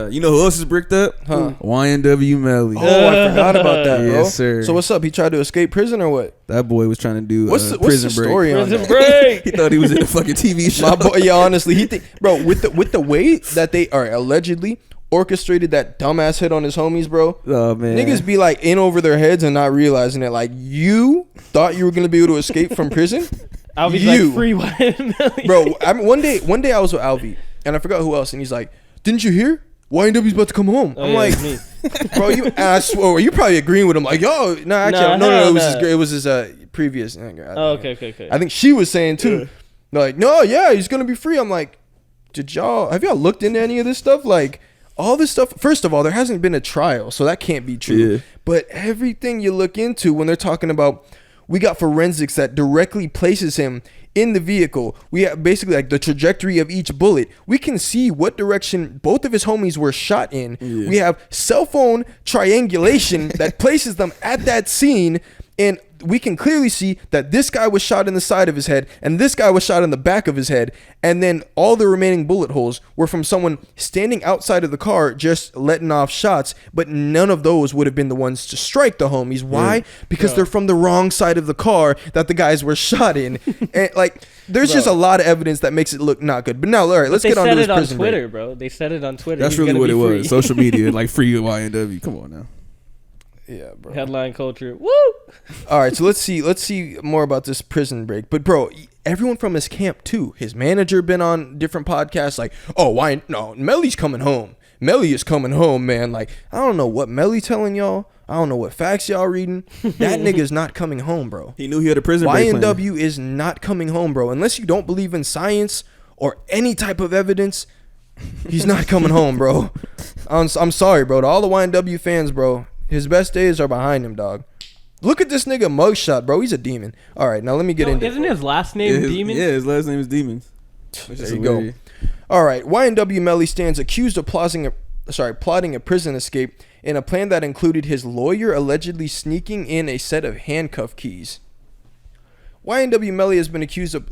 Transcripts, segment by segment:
You know who else is bricked up? Huh? YNW Melly. Oh, I forgot about that, bro. Yes, sir. So what's up? He tried to escape prison or what? That boy was trying to do What's the prison story break. on Prison that? break. He thought he was in a fucking TV show. My boy, yeah, honestly, he think, bro, with the way that they are allegedly orchestrated that dumbass hit on his homies, bro. Oh man, Niggas be like in over their heads and not realizing it. Like, you thought you were gonna be able to escape from prison? I'll be You. like free $1 million. Bro, I mean, one day I was with Alvi and I forgot who else, and he's like, "Didn't you hear? YNW's about to come home." Oh, I'm yeah, like, me. bro, you. And I swear, you probably agreeing with him. Like, yo, no, actually, no, hell it was nah. his. It was his previous. Oh, okay. I think she was saying too. Like, no, yeah, he's gonna be free. I'm like, have y'all looked into any of this stuff? Like, all this stuff. First of all, there hasn't been a trial, so that can't be true. Yeah. But everything you look into when they're talking about, we got forensics that directly places him in the vehicle. We have basically like the trajectory of each bullet. We can see what direction both of his homies were shot in. Yeah. We have cell phone triangulation that places them at that scene, and we can clearly see that this guy was shot in the side of his head and this guy was shot in the back of his head, and then all the remaining bullet holes were from someone standing outside of the car just letting off shots, but none of those would have been the ones to strike the homies. Why? Because they're from the wrong side of the car that the guys were shot in. And like, there's just a lot of evidence that makes it look not good. But now, all right, let's get on to this prison break. They said it on Twitter, bro. They said it on Twitter. That's He's really gonna what be it free. was. Social media, like free YNW. Come on now. Yeah, bro. Headline culture. Woo! All right, so let's see more about this prison break. But bro, everyone from his camp too. His manager been on different podcasts like, "Oh, why no, Melly's coming home. Melly is coming home, man." Like, I don't know what Melly telling y'all. I don't know what facts y'all reading. That nigga's not coming home, bro. He knew he had a prison break plan. YNW is not coming home, bro. Unless you don't believe in science or any type of evidence, he's not coming home, bro. I'm sorry, bro. To all the YNW fans, bro, his best days are behind him, dog. Look at this nigga mugshot, bro. He's a demon. All right, now let me get into Isn't his last name Demon? Yeah, his last name is Demons. There you go. All right, YNW Melly stands accused of plotting a prison escape in a plan that included his lawyer allegedly sneaking in a set of handcuff keys. YNW Melly has been accused of...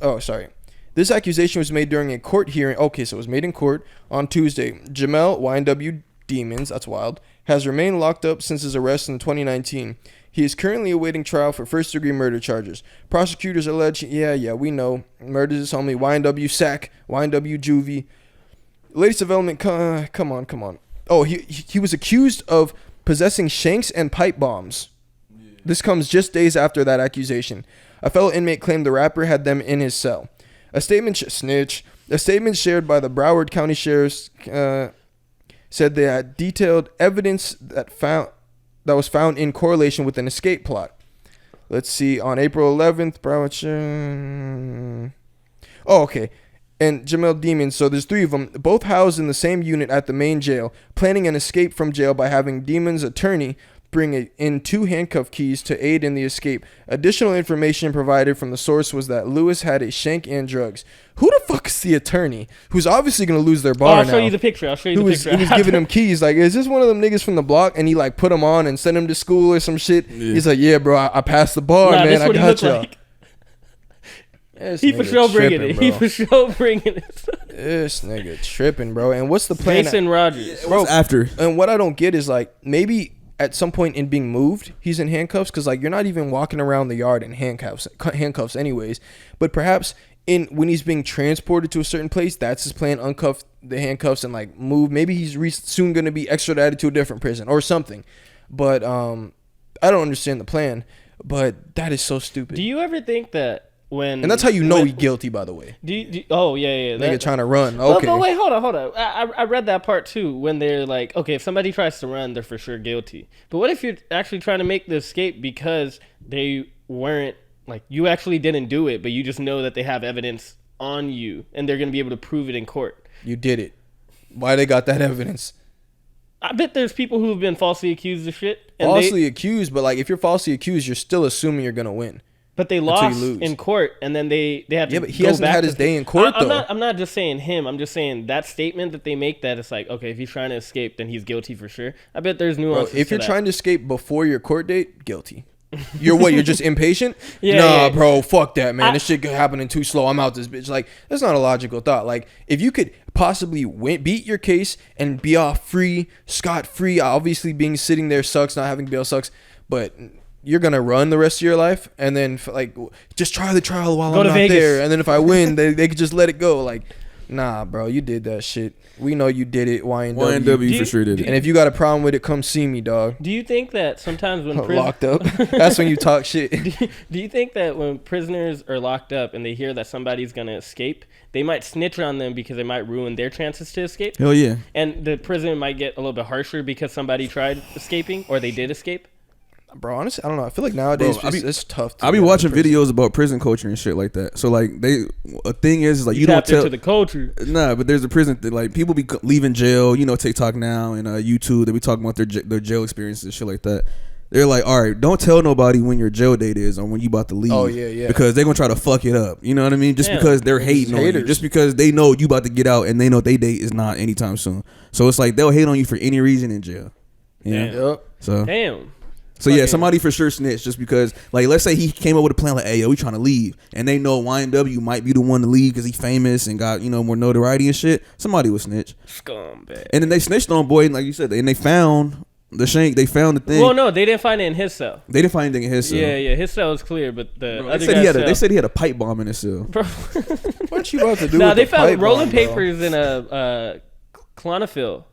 This accusation was made during a court hearing. Okay, so it was made in court on Tuesday. Jamel, YNW Demons, that's wild, has remained locked up since his arrest in 2019. He is currently awaiting trial for first-degree murder charges. Prosecutors allege, we know, murders his homie, YNW Sack, YNW Juvie. Latest development, come on. Oh, he was accused of possessing shanks and pipe bombs. Yeah. This comes just days after that accusation. A fellow inmate claimed the rapper had them in his cell. A statement shared by the Broward County Sheriff's said they had detailed evidence that was found in correlation with an escape plot. Let's see. On April 11th, Broward. Oh, okay. And Jamel Demons, so there's three of them, both housed in the same unit at the main jail, planning an escape from jail by having Demons' attorney bring in 2 handcuff keys to aid in the escape. Additional information provided from the source was that Lewis had a shank and drugs. Who the fuck is the attorney? Who's obviously going to lose their bar now. I'll show you the picture. Who was giving him keys. Like, is this one of them niggas from the block? And he like put them on and sent him to school or some shit. Yeah. He's like, yeah, bro, I passed the bar, man. I got y'all. Like. He for sure bringing it. He for sure bringing it. This nigga tripping, bro. And what's the plan? Jason Rogers. Bro, after. And what I don't get is like, maybe at some point in being moved, he's in handcuffs, because like you're not even walking around the yard in handcuffs anyways. But perhaps when he's being transported to a certain place, that's his plan: uncuff the handcuffs and like move. Maybe he's soon going to be extradited to a different prison or something. But I don't understand the plan. But that is so stupid. Do you ever think that when... And that's how you know he's guilty, by the way. Oh, yeah. Nigga trying to run. Okay. But wait, hold on. I read that part too, when they're like, okay, if somebody tries to run, they're for sure guilty. But what if you're actually trying to make the escape because they weren't, like, you actually didn't do it, but you just know that they have evidence on you and they're going to be able to prove it in court? You did it. Why they got that evidence? I bet there's people who've been falsely accused of shit. Falsely accused, but like if you're falsely accused, you're still assuming you're going to win. But they lost in court, and then they have to. Yeah, but he hasn't had his day in court, though. I'm not just saying him. I'm just saying that statement that they make, that it's like, okay, if he's trying to escape, then he's guilty for sure. I bet there's nuances. Bro, if you're trying to escape before your court date, guilty. You're what? You're just impatient? Yeah, nah, yeah. bro. Fuck that, man. This shit happening too slow. I'm out this bitch. Like, that's not a logical thought. Like, if you could possibly beat your case and be off free, scot-free, obviously being sitting there sucks, not having bail sucks, but you're going to run the rest of your life and then, like, just try the trial while I'm not Vegas. there. And then if I win, they could just let it go. Like, nah, bro. You did that shit. We know you did it, YNW. YNW for sure did it. And if you got a problem with it, come see me, dog. Do you think that sometimes when Locked up, that's when you talk shit. Do you think that when prisoners are locked up and they hear that somebody's gonna escape, they might snitch on them because it might ruin their chances to escape? Hell yeah. And the prison might get a little bit harsher because somebody tried escaping or they did escape? Bro, honestly, I don't know. I feel like nowadays it's tough. I be watching videos about prison culture and shit like that. So like a thing is like you don't tell into the culture. Nah, but there's a prison that like people be leaving jail. You know, TikTok now and YouTube. They be talking about their jail experiences and shit like that. They're like, all right, don't tell nobody when your jail date is or when you about to leave. Oh yeah. Because they're gonna try to fuck it up. You know what I mean? Just Yeah. because they're hating on you, just because they know you about to get out and they know their date is not anytime soon. So it's like they'll hate on you for any reason in jail. Yeah. Yep. So. Damn. So yeah, somebody for sure snitched just because, like, let's say he came up with a plan like, "Hey, yo, we trying to leave," and they know YNW might be the one to leave because he's famous and got more notoriety and shit. Somebody would snitch, scumbag. and then they snitched on boy, like you said, and they found the shank. They found the thing. Well, no, they didn't find it in his cell. They didn't find anything in his cell. Yeah, his cell was clear, but the other they said guy's cell. they said he had a pipe bomb in his cell. Bro. What you about to do? Nah, with they the found pipe rolling bomb, bro? papers in a Clonopil.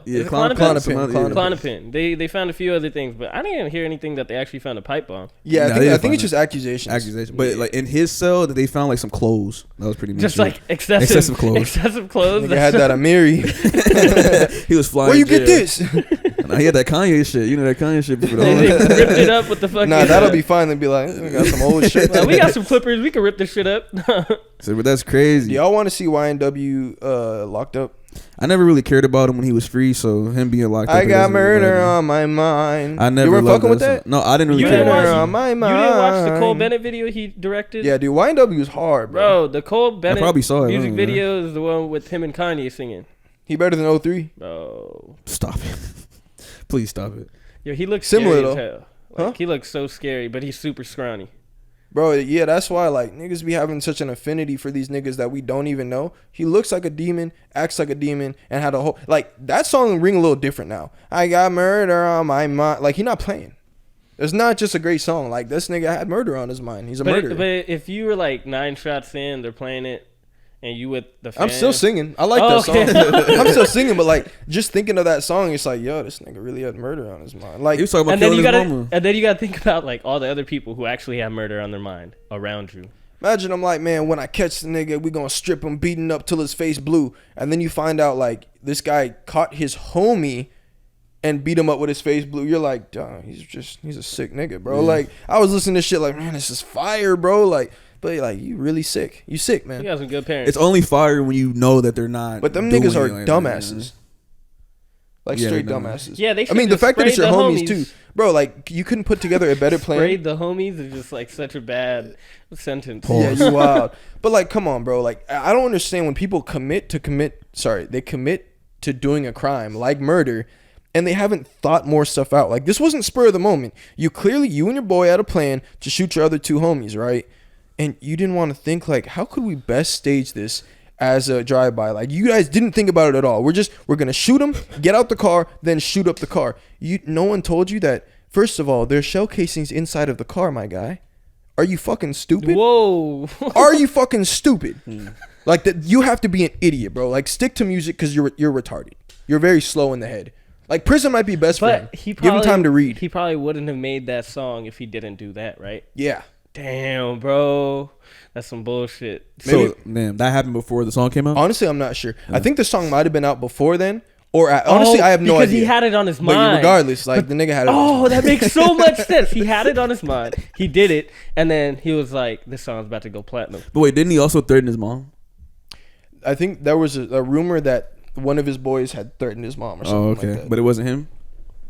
Yeah, Is it Klonopin. They found a few other things, but I didn't hear anything that they actually found a pipe bomb. Yeah, Nah, I think it's just accusations. But like in his cell, that they found like some clothes. That was pretty much Just it. like excessive clothes. Excessive clothes. Nigga had that Amiri. He was flying. Where you get this? Nah, he had that Kanye shit. You know that Kanye shit before the They whole. ripped it up with the fucking. Nah, that'll be fine. They'll be like, we got some old shit. We got some clippers. We can rip this shit up. So, but that's crazy. Do y'all want to see YNW locked up? I never really cared about him when he was free, so him being locked up. I got doesn't really murder matter. on my mind. I never. You weren't loved fucking with that? song. No, I didn't really You care. didn't about watch- it. on my mind. You didn't watch the Cole Bennett video he directed? Yeah, dude. YNW was hard, Bro, the Cole Bennett probably saw it, music I don't know. video is the one with him and Kanye singing. He better than 03. Bro. Stop it. Please stop it. Yo, he looks Similar, scary as though. hell. Like, Huh? he looks so scary, but he's super scrawny. Bro, yeah, that's why like niggas be having such an affinity for these niggas that we don't even know. He looks like a demon, acts like a demon, and had a whole like that song ring a little different now. I got murder on my mind. Like he not playing. It's not just a great song. Like this nigga had murder on his mind. He's a murderer. But if you were like 9 shots in, they're playing it, and you with the fans. I'm still singing. I like that okay. song. I'm still singing, but like just thinking of that song, it's like, yo, this nigga really had murder on his mind. Like He was talking about And then killing you his gotta, mama. and then you gotta think about like all the other people who actually have murder on their mind around you. imagine I'm like, man, when I catch the nigga, we gonna strip him, beat him up till his face blue. And then you find out like this guy caught his homie and beat him up with his face blue. You're like, duh, he's a sick nigga, bro. Yeah. Like I was listening to shit like, man, this is fire, bro. Like, but like you really sick. You sick, You man. got some good parents. It's only fire when you know that they're not. But them doing niggas are it like that, dumbasses. Like Yeah, straight they know. dumbasses. Yeah, they I mean, should've the fact that it's your sprayed the homies, homies. too, bro. Like you couldn't put together a better plan. Sprayed the homies is just like such a bad sentence. Yeah, you wild. But like, come on, bro. Like, I don't understand when people commit to doing a crime like murder, and they haven't thought more stuff out. Like, this wasn't spur of the moment. You and your boy had a plan to shoot your other two homies, right? And you didn't want to think like, how could we best stage this as a drive-by? Like, you guys didn't think about it at all. We're gonna shoot him, get out the car, then shoot up the car. No one told you that. First of all, there's shell casings inside of the car, my guy. Are you fucking stupid? Whoa. Are you fucking stupid? Like that, you have to be an idiot, bro. Like stick to music because you're retarded. You're very slow in the head. Like prison might be best for him. But he Give him probably, time to read. He probably wouldn't have made that song if he didn't do that, right? Yeah. Damn, bro. That's some bullshit. So, damn, that happened before the song came out. Honestly, I'm not sure. I think the song might have been out before then, or honestly, I have no because idea. he had it on his But mind. regardless, like the nigga had it. on his Oh, mind. that makes so much sense. He had it on his mind. He did it, and then he was like, "This song's about to go platinum." But wait, didn't he also threaten his mom? I think there was a rumor that one of his boys had threatened his mom or something Oh, okay, like that. but it wasn't him.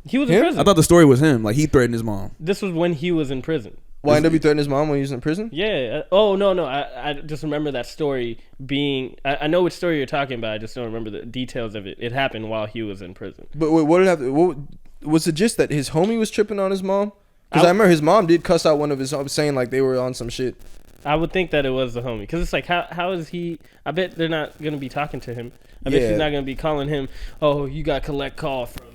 He was Him? in prison. I thought the story was him. Like he threatened his mom. This was when he was in prison. YNW threatened his mom when he was in prison? Yeah. Oh no. I just remember that story being. I know which story you're talking about. I just don't remember the details of it. It happened while he was in prison. But wait, what did have? What was the gist that his homie was tripping on his mom? Because I remember his mom did cuss out one of his saying like they were on some shit. I would think that it was the homie. Because it's like, how is he? I bet they're not going to be talking to him. I bet she's not going to be calling him, oh, you got collect call from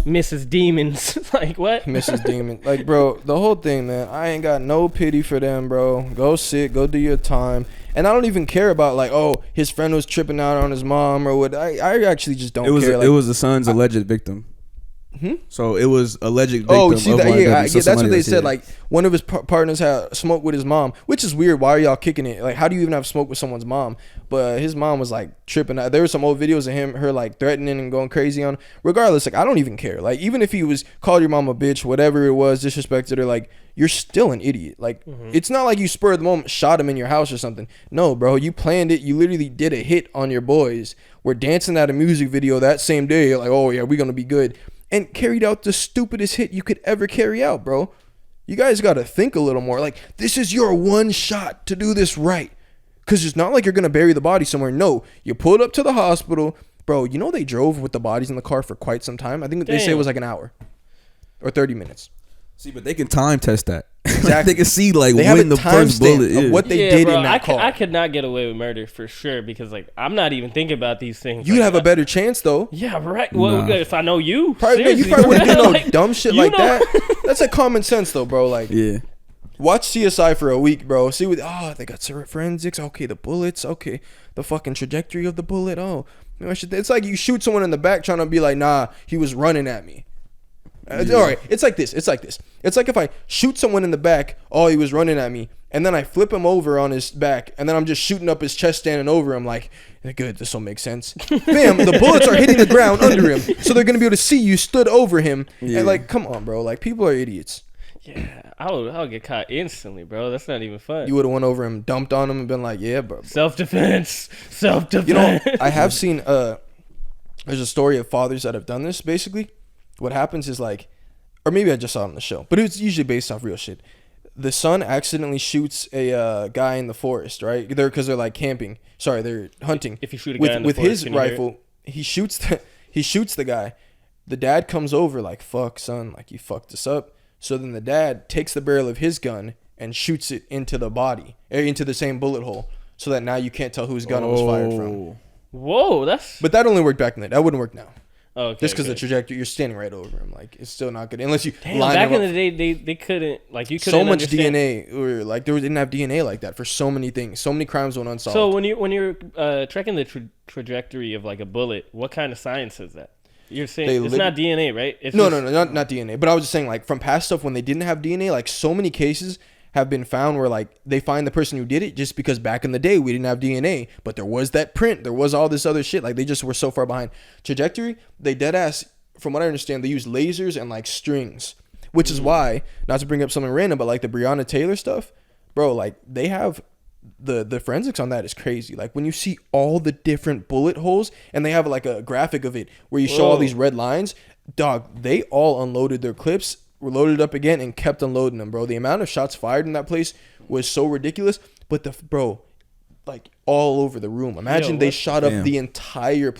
Mrs. Demons. Like, what? Mrs. Demon. Like, bro, the whole thing, man, I ain't got no pity for them, bro. Go sit, go do your time. And I don't even care about, like, oh, his friend was tripping out on his mom or what. I actually just don't care. It was the son's alleged victim. So it was alleged victim. Oh, see that? Yeah, so that's what they said. Like, one of his partners had smoke with his mom, which is weird. Why are y'all kicking it? Like, how do you even have smoke with someone's mom? But his mom was like tripping out. There were some old videos of her like threatening and going crazy on. Regardless, like, I don't even care. Like, even if he was called your mom a bitch, whatever it was, disrespected her, like, you're still an idiot. Like, it's not like you spur of the moment shot him in your house or something. No, bro, you planned it. You literally did a hit on your boys. We're dancing at a music video that same day. You're like, oh yeah, we're gonna be good. And carried out the stupidest hit you could ever carry out, bro. You guys got to think a little more. Like, this is your one shot to do this right. Because it's not like you're going to bury the body somewhere. No, you pulled up to the hospital. Bro, you know they drove with the bodies in the car for quite some time? I think they say it was like an hour or 30 minutes. See, but they can time test that. Exactly. They can see like when the first bullet is. Of what they did bro, in that car. I could not get away with murder for sure because like I'm not even thinking about these things. You'd like, have a better chance though. Yeah, right. Well, if I know you, you probably wouldn't do no like, dumb shit like that. That's like common sense though, bro. Like, watch CSI for a week, bro. See what? Oh, they got forensics. Okay, the bullets. Okay, the fucking trajectory of the bullet. Oh, it's like you shoot someone in the back trying to be like, nah, he was running at me. All right, it's like this. It's like if I shoot someone in the back, oh, he was running at me, and then I flip him over on his back, and then I'm just shooting up his chest, standing over him, like, good, this will make sense. Bam, the bullets are hitting the ground under him, so they're gonna be able to see you stood over him, and like, come on, bro, like people are idiots. Yeah, I'll get caught instantly, bro. That's not even fun. You would have went over him, dumped on him, and been like, yeah, bro. Self-defense. You know, I have seen. There's a story of fathers that have done this. Basically, what happens is like, or maybe I just saw it on the show, but it's usually based off real shit. The son accidentally shoots a guy in the forest, right? Because they're like camping. Sorry, they're hunting. If you shoot a guy in the with forest, his rifle, he shoots the guy. The dad comes over like, fuck, son, like you fucked us up. So then the dad takes the barrel of his gun and shoots it into the body, into the same bullet hole, so that now you can't tell whose gun it was fired from. Whoa, But that only worked back then. That wouldn't work now. Oh, okay, just because the trajectory, you're standing right over him. Like, it's still not good unless you line back him in up. the day, they couldn't like you couldn't so much understand. DNA, or like they didn't have DNA like that for so many things. So many crimes went unsolved. So when you're tracking the trajectory of like a bullet, what kind of science is that? You're saying it's not DNA, right? It's no, not DNA. But I was just saying, like, from past stuff when they didn't have DNA, like, so many cases have been found where, like, they find the person who did it just because back in the day we didn't have DNA, but there was that print, there was all this other shit. Like, they just were so far behind. Trajectory, they dead ass, from what I understand, they use lasers and, like, strings, which is why, not to bring up something random, but, like, the Breonna Taylor stuff, bro, like, they have... The forensics on that is crazy. Like when you see all the different bullet holes and they have like a graphic of it where you show all these red lines, dog, they all unloaded their clips, were loaded up again and kept unloading them, bro. The amount of shots fired in that place was so ridiculous, but like all over the room. Imagine they shot up the entire